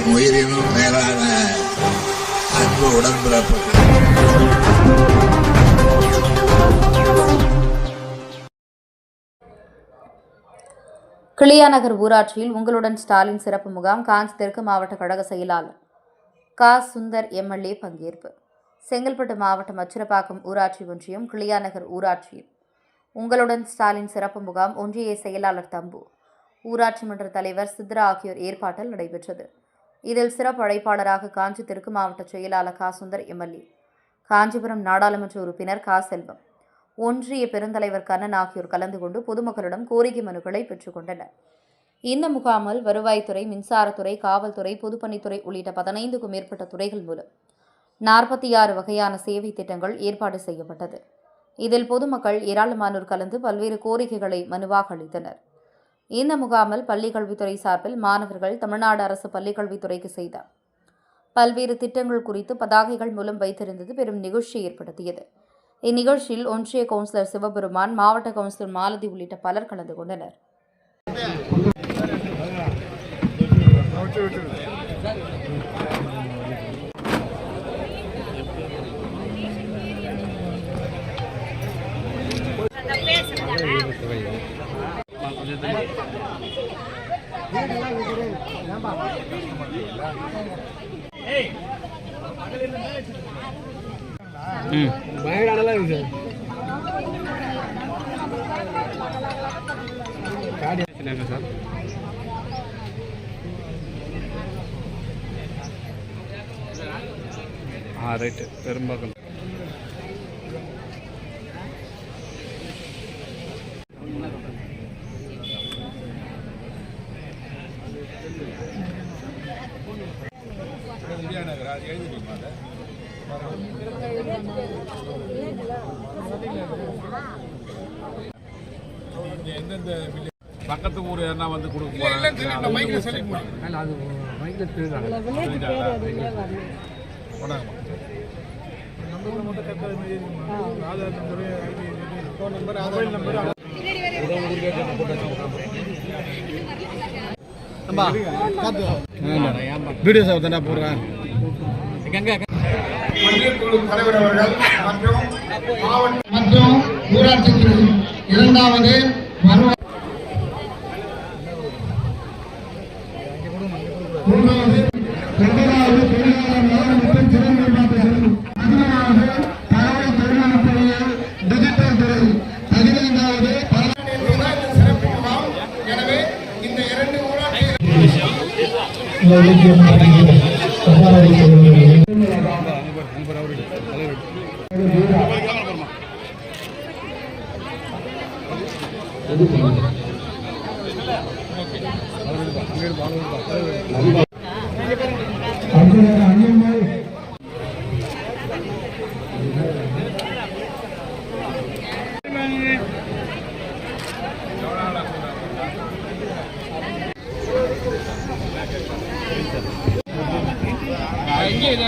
என் உயிரினும் மேலான அன்பு உடன்பிறப்பு. கிளியாநகர் ஊராட்சியில் உங்களுடன் ஸ்டாலின் சிறப்பு முகாம். காஞ்சி தெற்கு மாவட்ட கழக செயலாளர் கா. சுந்தர் எம்எல்ஏ பங்கேற்பு. செங்கல்பட்டு மாவட்டம் அச்சிரப்பாக்கம் ஊராட்சி ஒன்றியம் கிளியாநகர் ஊராட்சியில் உங்களுடன் ஸ்டாலின் சிறப்பு முகாம் ஒன்றிய செயலாளர் தம்பு, ஊராட்சி மன்ற தலைவர் சித்ரா ஆகியோர் ஏற்பாட்டில் நடைபெற்றது. இதில் சிறப்பு அழைப்பாளராக காஞ்சி தெற்கு மாவட்ட செயலாளர் கா. சுந்தர் எம்எல்ஏ, காஞ்சிபுரம் நாடாளுமன்ற உறுப்பினர் கா. செல்வம், ஒன்றிய பெருந்தலைவர் கண்ணன் ஆகியோர் கலந்து கொண்டு பொதுமக்களிடம் கோரிக்கை மனுக்களை பெற்றுக் கொண்டனர். இந்த முகாமில் வருவாய்த்துறை, மின்சாரத்துறை, காவல்துறை, பொதுப்பணித்துறை உள்ளிட்ட 15க்கும் மேற்பட்ட துறைகள் மூலம் 46 வகையான சேவை திட்டங்கள் ஏற்பாடு செய்யப்பட்டது. இதில் பொதுமக்கள் ஏராளமானோர் கலந்து பல்வேறு கோரிக்கைகளை மனுவாக அளித்தனர். இந்த முகாமில் பள்ளிக்கல்வித்துறை சார்பில் மாணவர்கள் தமிழ்நாடு அரசு பள்ளிக்கல்வித்துறைக்கு செய்த பல்வேறு திட்டங்கள் குறித்து பதாகைகள் மூலம் வைத்திருந்தது பெரும் நிகழ்ச்சி ஏற்படுத்தியது. இந்நிகழ்ச்சியில் ஒன்றிய கவுன்சிலர் சிவபெருமான், மாவட்ட கவுன்சிலர் மாலதி உள்ளிட்ட பலர் கலந்து கொண்டனர். ரைட்டு பெரும்பாக்கம் பக்கத்து ஊர் என்ன வந்து கொடுக்க வீடியோ சார் போடுறேன். தலைவர் அவர்கள் மற்றும் ஊராட்சி இரண்டாவது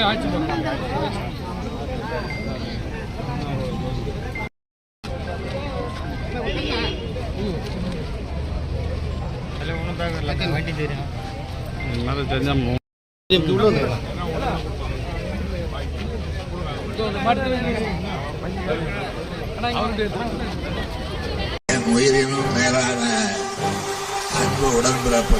ஆட்சி என் உயிரினும் மேலான அன்பு உடன்பிறப்பு.